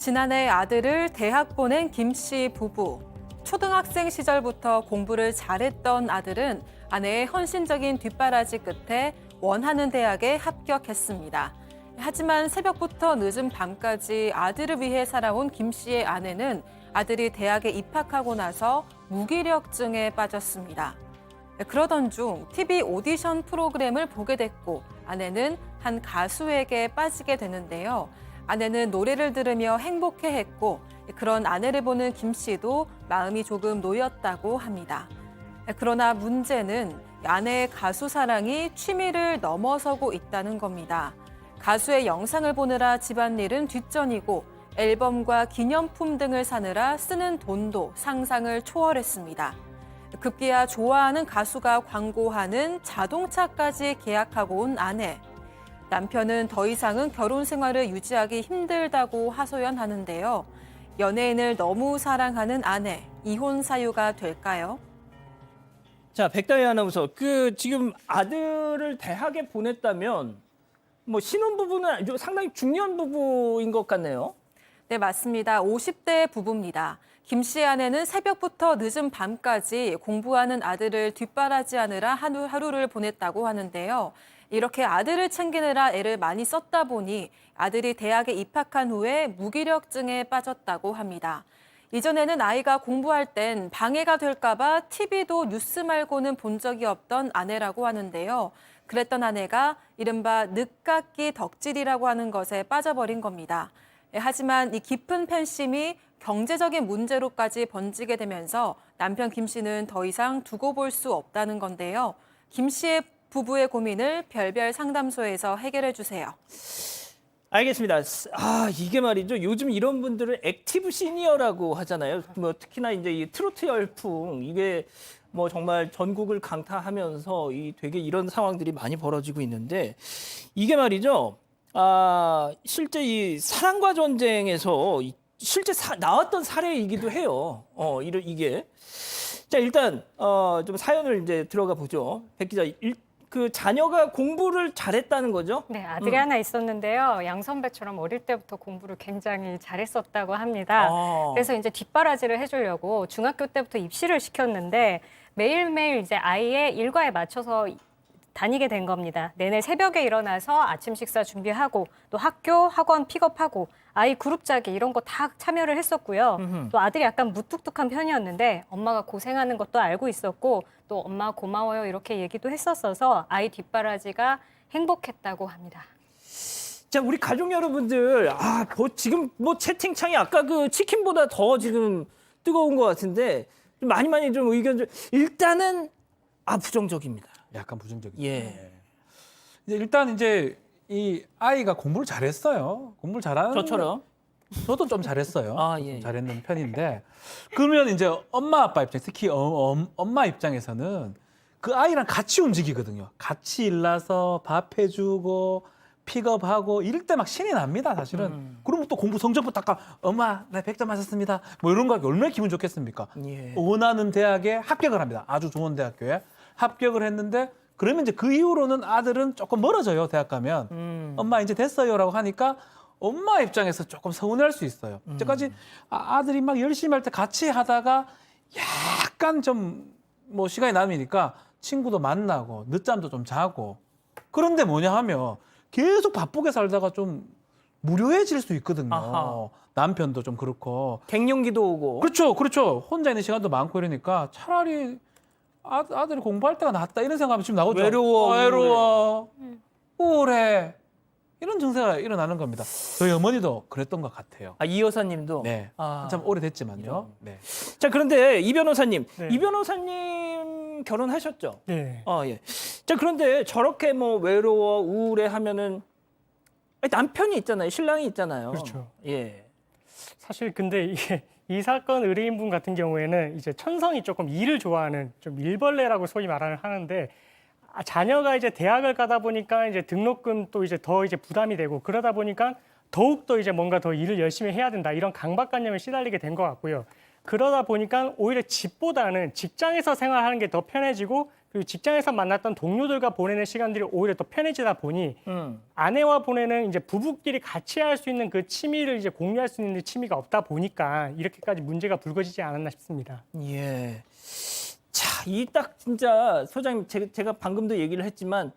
지난해 아들을 대학 보낸 김 씨 부부. 초등학생 시절부터 공부를 잘했던 아들은 아내의 헌신적인 뒷바라지 끝에 원하는 대학에 합격했습니다. 하지만 새벽부터 늦은 밤까지 아들을 위해 살아온 김 씨의 아내는 아들이 대학에 입학하고 나서 무기력증에 빠졌습니다. 그러던 중 TV 오디션 프로그램을 보게 됐고 아내는 한 가수에게 빠지게 되는데요. 아내는 노래를 들으며 행복해했고 그런 아내를 보는 김 씨도 마음이 조금 놓였다고 합니다. 그러나 문제는 아내의 가수 사랑이 취미를 넘어서고 있다는 겁니다. 가수의 영상을 보느라 집안일은 뒷전이고 앨범과 기념품 등을 사느라 쓰는 돈도 상상을 초월했습니다. 급기야 좋아하는 가수가 광고하는 자동차까지 계약하고 온 아내. 남편은 더 이상은 결혼 생활을 유지하기 힘들다고 하소연하는데요. 연예인을 너무 사랑하는 아내, 이혼 사유가 될까요? 자, 백다희 아나운서, 지금 아들을 대학에 보냈다면 신혼부부는 아주 상당히 중요한 부부인 것 같네요. 네, 맞습니다. 50대 부부입니다. 김 씨의 아내는 새벽부터 늦은 밤까지 공부하는 아들을 뒷바라지하느라 하루를 보냈다고 하는데요. 이렇게 아들을 챙기느라 애를 많이 썼다 보니 아들이 대학에 입학한 후에 무기력증에 빠졌다고 합니다. 이전에는 아이가 공부할 땐 방해가 될까 봐 TV도 뉴스 말고는 본 적이 없던 아내라고 하는데요. 그랬던 아내가 이른바 늦깎이 덕질이라고 하는 것에 빠져버린 겁니다. 하지만 이 깊은 팬심이 경제적인 문제로까지 번지게 되면서 남편 김 씨는 더 이상 두고 볼 수 없다는 건데요. 김 씨의 부부의 고민을 별별 상담소에서 해결해 주세요. 알겠습니다. 이게 말이죠. 요즘 이런 분들을 액티브 시니어라고 하잖아요. 특히나 이제 이 트로트 열풍, 이게 정말 전국을 강타하면서 되게 이런 상황들이 많이 벌어지고 있는데, 이게 말이죠. 실제 이 사랑과 전쟁에서 실제 나왔던 사례이기도 해요. 이게. 자, 일단 좀 사연을 이제 들어가 보죠. 백 기자, 그 자녀가 공부를 잘했다는 거죠? 네, 아들이 하나 있었는데요. 양 선배처럼 어릴 때부터 공부를 굉장히 잘했었다고 합니다. 그래서 이제 뒷바라지를 해주려고 중학교 때부터 입시를 시켰는데 매일매일 이제 아이의 일과에 맞춰서 다니게 된 겁니다. 내내 새벽에 일어나서 아침 식사 준비하고 또 학교, 학원 픽업하고 아이 그룹 짜기 이런 거 다 참여를 했었고요. 또 아들이 약간 무뚝뚝한 편이었는데 엄마가 고생하는 것도 알고 있었고 또 엄마 고마워요 이렇게 얘기도 했었어서 아이 뒷바라지가 행복했다고 합니다. 자, 우리 가족 여러분들, 지금 채팅창이 아까 그 치킨보다 더 지금 뜨거운 것 같은데 많이 좀 의견 좀 일단은 부정적입니다. 약간 부정적이죠. 예. 일단 이제 이 아이가 공부를 잘했어요. 공부를 잘하는 저처럼. 저도 좀 잘했어요. 예. 좀 잘했는 편인데 그러면 이제 엄마 아빠 입장, 특히 엄마 입장에서는 그 아이랑 같이 움직이거든요. 같이 일나서 밥 해주고 픽업하고 이럴 때 막 신이 납니다, 사실은. 그러면 또 공부 성적부터 엄마 나 100점 맞았습니다. 이런 거 얼마나 기분 좋겠습니까? 예. 원하는 대학에 합격을 합니다. 아주 좋은 대학교에 합격을 했는데 그러면 이제 그 이후로는 아들은 조금 멀어져요. 대학 가면 엄마 이제 됐어요라고 하니까 엄마 입장에서 조금 서운할 수 있어요. 이제까지 아들이 막 열심히 할 때 같이 하다가 약간 좀 시간이 남으니까 친구도 만나고 늦잠도 좀 자고 그런데 뭐냐 하면 계속 바쁘게 살다가 좀 무료해질 수 있거든요. 아하. 남편도 좀 그렇고 갱년기도 오고. 그렇죠. 혼자 있는 시간도 많고 이러니까 차라리 아들이 공부할 때가 낫다 이런 생각하면 지금 나오죠. 외로워, 우울해 이런 증세가 일어나는 겁니다. 저희 어머니도 그랬던 것 같아요. 이 여사님도. 네, 참 오래됐지만요. 네. 자, 그런데 이 변호사님, 네. 이 변호사님 결혼하셨죠? 네. 예. 자, 그런데 저렇게 외로워, 우울해 하면은 남편이 있잖아요, 신랑이 있잖아요. 그렇죠. 예. 사실 근데 이게 이 사건 의뢰인분 같은 경우에는 이제 천성이 조금 일을 좋아하는 좀 일벌레라고 소위 말을 하는데 자녀가 이제 대학을 가다 보니까 이제 등록금 또 이제 더 이제 부담이 되고 그러다 보니까 더욱 더 이제 뭔가 더 일을 열심히 해야 된다 이런 강박관념에 시달리게 된 것 같고요. 그러다 보니까 오히려 집보다는 직장에서 생활하는 게 더 편해지고 그리고 직장에서 만났던 동료들과 보내는 시간들이 오히려 더 편해지다 보니 음. 아내와 보내는 이제 부부끼리 같이 할 수 있는 그 취미를 이제 공유할 수 있는 취미가 없다 보니까 이렇게까지 문제가 불거지지 않았나 싶습니다. 예. 자, 이 딱 진짜 소장님 제가 방금도 얘기를 했지만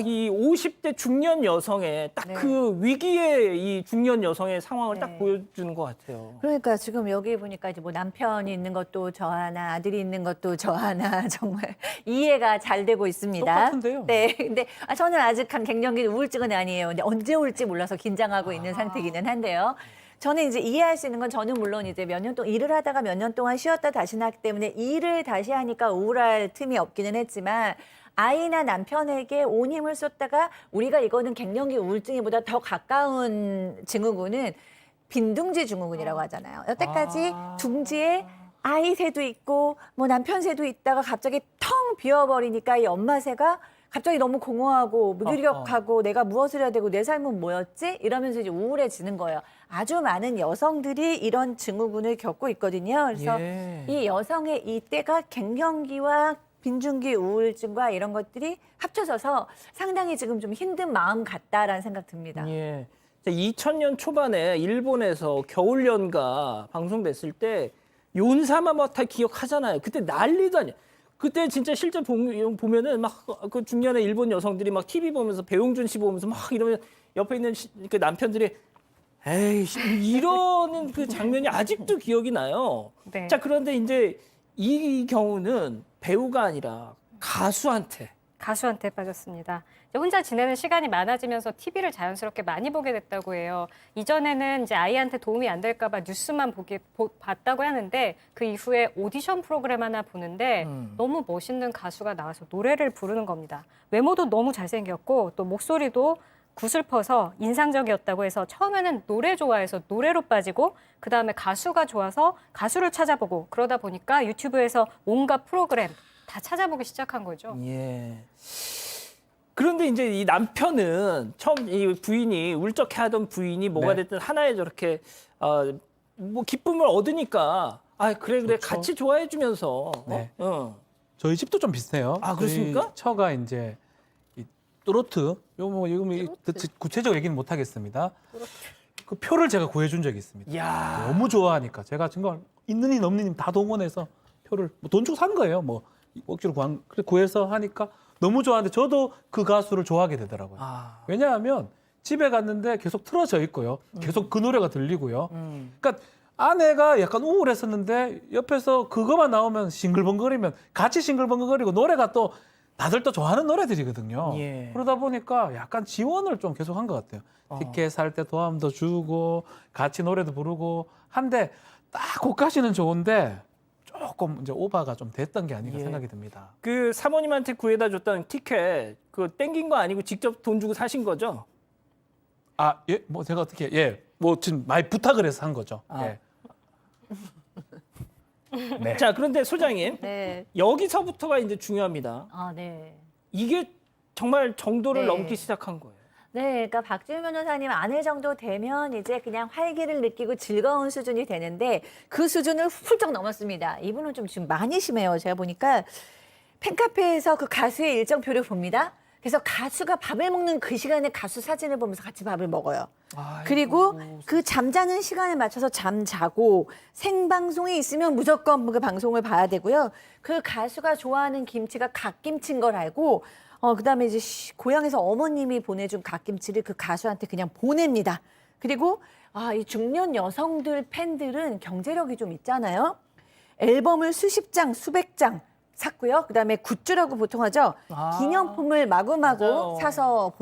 이 50대 중년 여성의 딱 네. 그 위기의 이 중년 여성의 상황을 딱 네. 보여주는 것 같아요. 그러니까 지금 여기 보니까 이제 뭐 남편이 있는 것도 저 하나, 아들이 있는 것도 저 하나 정말 이해가 잘 되고 있습니다. 똑같은데요. 네, 근데 저는 아직 갱년기 우울증은 아니에요. 근데 언제 올지 몰라서 긴장하고 있는 상태이기는 한데요. 저는 이제 이해할 수 있는 건 저는 물론 이제 몇 년 동안 일을 하다가 몇 년 동안 쉬었다 다시 나기 때문에 일을 다시 하니까 우울할 틈이 없기는 했지만 아이나 남편에게 온 힘을 쏟다가 우리가 이거는 갱년기 우울증보다 더 가까운 증후군은 빈둥지 증후군이라고 하잖아요. 여태까지 둥지에 아이 새도 있고 뭐 남편 새도 있다가 갑자기 텅 비어버리니까 이 엄마 새가 갑자기 너무 공허하고 무기력하고 내가 무엇을 해야 되고 내 삶은 뭐였지? 이러면서 이제 우울해지는 거예요. 아주 많은 여성들이 이런 증후군을 겪고 있거든요. 그래서 예. 이 여성의 이때가 갱년기와 빈중기 우울증과 이런 것들이 합쳐져서 상당히 지금 좀 힘든 마음 같다라는 생각 듭니다. 예. 2000년 초반에 일본에서 겨울연가 방송됐을 때 윤사마모타 기억하잖아요. 그때 난리도 아니야. 그때 진짜 실제 보면은 막 그 중년의 일본 여성들이 막 TV 보면서 배용준 씨 보면서 막 이러면 옆에 있는 그 남편들이 에이 이러는 그 장면이 아직도 기억이 나요. 네. 자, 그런데 이제 이 경우는 배우가 아니라 가수한테 가수한테 빠졌습니다. 이제 혼자 지내는 시간이 많아지면서 TV를 자연스럽게 많이 보게 됐다고 해요. 이전에는 이제 아이한테 도움이 안 될까 봐 뉴스만 봤다고 하는데 그 이후에 오디션 프로그램 하나 보는데 너무 멋있는 가수가 나와서 노래를 부르는 겁니다. 외모도 너무 잘생겼고 또 목소리도 구슬퍼서 인상적이었다고 해서 처음에는 노래 좋아해서 노래로 빠지고 그다음에 가수가 좋아서 가수를 찾아보고 그러다 보니까 유튜브에서 온갖 프로그램 다 찾아보기 시작한 거죠. 예. 그런데 이제 이 남편은 처음 이 부인이 울적해하던 부인이 뭐가 네. 됐든 하나에 저렇게 뭐 기쁨을 얻으니까 그래 좋죠. 같이 좋아해주면서 네. 어. 저희 집도 좀 비슷해요. 아, 그렇습니까? 저희 처가 이제 이 또로트 이거 구체적 얘기는 못 하겠습니다. 그 표를 제가 구해준 적이 있습니다. 야. 너무 좋아하니까 제가 정말 있는 님 없는 님 다 동원해서 표를 돈 주고 산 거예요. 뭐 억지로 구해서 하니까 너무 좋아하는데 저도 그 가수를 좋아하게 되더라고요. 왜냐하면 집에 갔는데 계속 틀어져 있고요. 계속 그 노래가 들리고요. 그러니까 아내가 약간 우울했었는데 옆에서 그거만 나오면 싱글벙글이면 같이 싱글벙글거리고 노래가 또 다들 또 좋아하는 노래들이거든요. 예. 그러다 보니까 약간 지원을 좀 계속 한 것 같아요. 티켓 살 때 도움도 주고 같이 노래도 부르고 한데 딱 그까지는 좋은데 조금 이제 오바가 좀 됐던 게 아닌가 예. 생각이 듭니다. 그 사모님한테 구해다 줬던 티켓 그 땡긴 거 아니고 직접 돈 주고 사신 거죠? 예, 뭐 제가 어떻게 뭐 지금 많이 부탁을 해서 한 거죠. 예. 네. 자, 그런데 소장님 네. 여기서부터가 이제 중요합니다. 네. 이게 정말 정도를 네. 넘기 시작한 거예요. 네, 그러니까 박지훈 변호사님 아내 정도 되면 이제 그냥 활기를 느끼고 즐거운 수준이 되는데 그 수준을 훌쩍 넘었습니다. 이분은 좀 지금 많이 심해요. 제가 보니까 팬카페에서 그 가수의 일정표를 봅니다. 그래서 가수가 밥을 먹는 그 시간에 가수 사진을 보면서 같이 밥을 먹어요. 그리고 그 잠자는 시간에 맞춰서 잠자고 생방송이 있으면 무조건 그 방송을 봐야 되고요. 그 가수가 좋아하는 김치가 갓김치인 걸 알고 그다음에 이제 고향에서 어머님이 보내준 갓김치를 그 가수한테 그냥 보냅니다. 그리고 이 중년 여성들 팬들은 경제력이 좀 있잖아요. 앨범을 수십 장, 수백 장 샀고요. 그다음에 굿즈라고 보통 하죠. 기념품을 마구마구 맞아요. 사서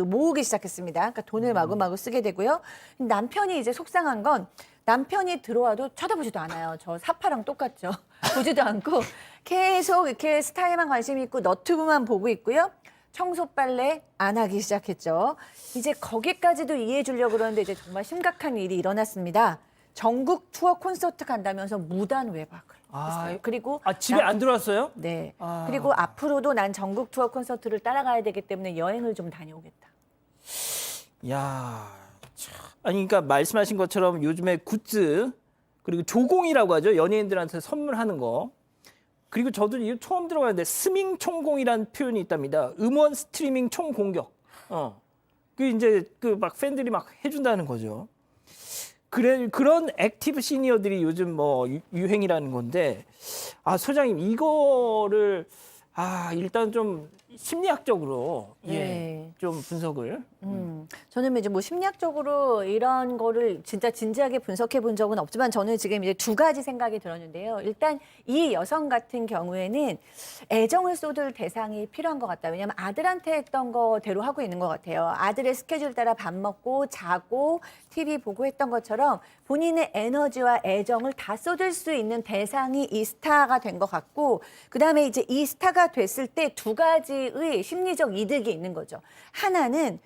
모으기 시작했습니다. 그러니까 돈을 마구마구 쓰게 되고요. 남편이 이제 속상한 건 남편이 들어와도 쳐다보지도 않아요. 저 사파랑 똑같죠. 보지도 않고 계속 이렇게 스타일만 관심 있고 너튜브만 보고 있고요. 청소 빨래 안 하기 시작했죠. 이제 거기까지도 이해해 주려고 그러는데 이제 정말 심각한 일이 일어났습니다. 전국 투어 콘서트 간다면서 무단 외박을 했어요. 그리고 집에 안 들어왔어요? 네. 그리고 앞으로도 난 전국 투어 콘서트를 따라가야 되기 때문에 여행을 좀 다녀오겠다. 야, 참. 아니 그러니까 말씀하신 것처럼 요즘에 굿즈 그리고 조공이라고 하죠. 연예인들한테 선물하는 거. 그리고 저도 이거 처음 들어봤는데 스밍 총공이라는 표현이 있답니다. 음원 스트리밍 총공격. 그 이제 그 막 팬들이 막 해준다는 거죠. 그런 액티브 시니어들이 요즘 뭐 유행이라는 건데, 소장님 이거를 일단 좀 심리학적으로 네. 좀 분석을. 저는 이제 뭐 심리학적으로 이런 거를 진짜 진지하게 분석해 본 적은 없지만 저는 지금 이제 두 가지 생각이 들었는데요. 일단 이 여성 같은 경우에는 애정을 쏟을 대상이 필요한 것 같다. 왜냐하면 아들한테 했던 거대로 하고 있는 것 같아요. 아들의 스케줄 따라 밥 먹고 자고 TV 보고 했던 것처럼 본인의 에너지와 애정을 다 쏟을 수 있는 대상이 이 스타가 된 것 같고, 그다음에 이제 이 스타가 됐을 때 두 가지의 심리적 이득이 있는 거죠. 하나는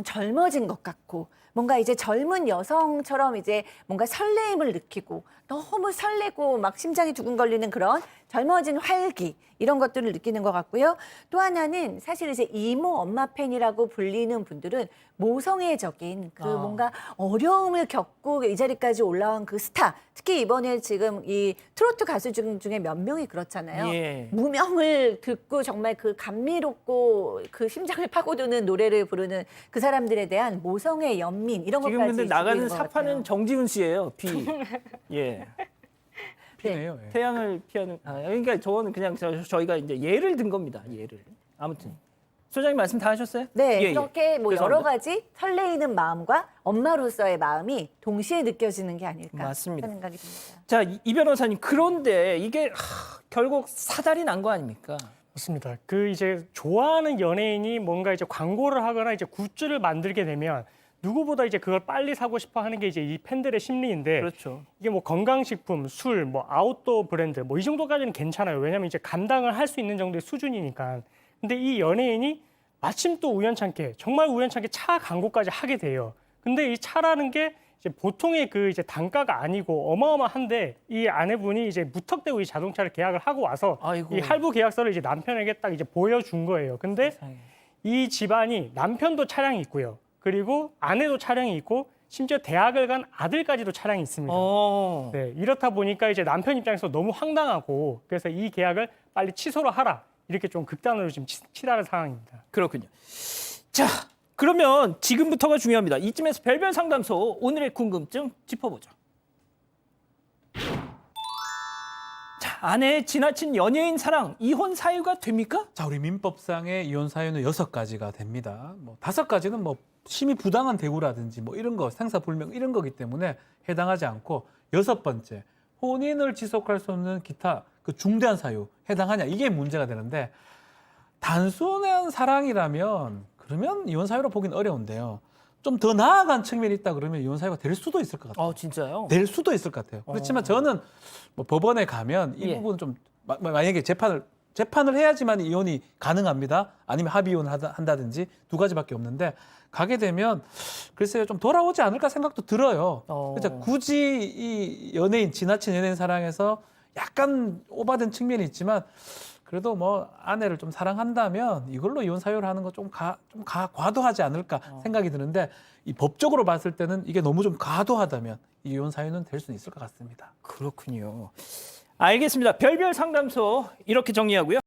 젊어진 것 같고, 뭔가 이제 젊은 여성처럼 이제 뭔가 설레임을 느끼고 너무 설레고 막 심장이 두근거리는 그런 젊어진 활기, 이런 것들을 느끼는 것 같고요. 또 하나는 사실 이제 이모 엄마 팬이라고 불리는 분들은 모성애적인 그 뭔가 어려움을 겪고 이 자리까지 올라온 그 스타, 특히 이번에 지금 이 트로트 가수 중에 몇 명이 그렇잖아요. 예. 무명을 듣고 정말 그 감미롭고 그 심장을 파고드는 노래를 부르는 그 사람들에 대한 모성의 연민, 이런 지금 것까지 근데 주고 나가는 있는 것 사파는 같아요. 정지훈 씨예요. 비. 예. 피네요. 예. 태양을 피하는. 그러니까 저는 그냥 저희가 이제 예를 든 겁니다. 예를. 아무튼 소장님 말씀 다 하셨어요? 네, 예, 예. 그렇게 뭐 죄송합니다. 여러 가지 설레이는 마음과 엄마로서의 마음이 동시에 느껴지는 게 아닐까 맞습니다. 하는 생각이 듭니다. 자, 이 변호사님, 그런데 이게 결국 사달이 난 거 아닙니까? 맞습니다. 그 이제 좋아하는 연예인이 뭔가 이제 광고를 하거나 이제 굿즈를 만들게 되면 누구보다 이제 그걸 빨리 사고 싶어 하는 게 이제 이 팬들의 심리인데, 그렇죠. 이게 뭐 건강식품, 술, 뭐 아웃도어 브랜드 뭐 이 정도까지는 괜찮아요. 왜냐하면 이제 감당을 할 수 있는 정도의 수준이니까. 근데 이 연예인이 마침 또 우연찮게, 정말 우연찮게 차 광고까지 하게 돼요. 근데 이 차라는 게 이제 보통의 그 이제 단가가 아니고 어마어마한데, 이 아내분이 이제 무턱대고 이 자동차를 계약을 하고 와서 아이고. 이 할부 계약서를 이제 남편에게 딱 이제 보여준 거예요. 근데 이 집안이 남편도 차량이 있고요. 그리고 아내도 차량이 있고 심지어 대학을 간 아들까지도 차량이 있습니다. 네, 이렇다 보니까 이제 남편 입장에서 너무 황당하고, 그래서 이 계약을 빨리 취소를 하라, 이렇게 좀 극단으로 지금 치달은 상황입니다. 그렇군요. 자, 그러면 지금부터가 중요합니다. 이쯤에서 별별 상담소 오늘의 궁금증 짚어보죠. 자, 아내의 지나친 연예인 사랑, 이혼 사유가 됩니까? 자, 우리 민법상의 이혼 사유는 6가지가 됩니다. 뭐 5가지는 뭐 심히 부당한 대우라든지 뭐 이런 거, 생사불명 이런 거기 때문에 해당하지 않고, 6번째, 혼인을 지속할 수 없는 기타 그 중대한 사유 해당하냐, 이게 문제가 되는데, 단순한 사랑이라면 그러면 이혼 사유로 보기는 어려운데요. 좀 더 나아간 측면이 있다 그러면 이혼 사유가 될 수도 있을 것 같아요. 진짜요? 될 수도 있을 것 같아요. 그렇지만 저는 뭐 법원에 가면 이 예. 부분은 좀 만약에 재판을 해야지만 이혼이 가능합니다. 아니면 합의 이혼을 한다든지 두 가지밖에 없는데, 가게 되면 글쎄요 좀 돌아오지 않을까 생각도 들어요. 그래서 굳이 이 연예인, 지나친 연예인 사랑에서 약간 오바된 측면이 있지만, 그래도 뭐 아내를 좀 사랑한다면 이걸로 이혼 사유를 하는 거 좀 과도하지 않을까 생각이 드는데, 이 법적으로 봤을 때는 이게 너무 좀 과도하다면 이혼 사유는 될 수는 있을 것 같습니다. 그렇군요. 알겠습니다. 별별 상담소 이렇게 정리하고요.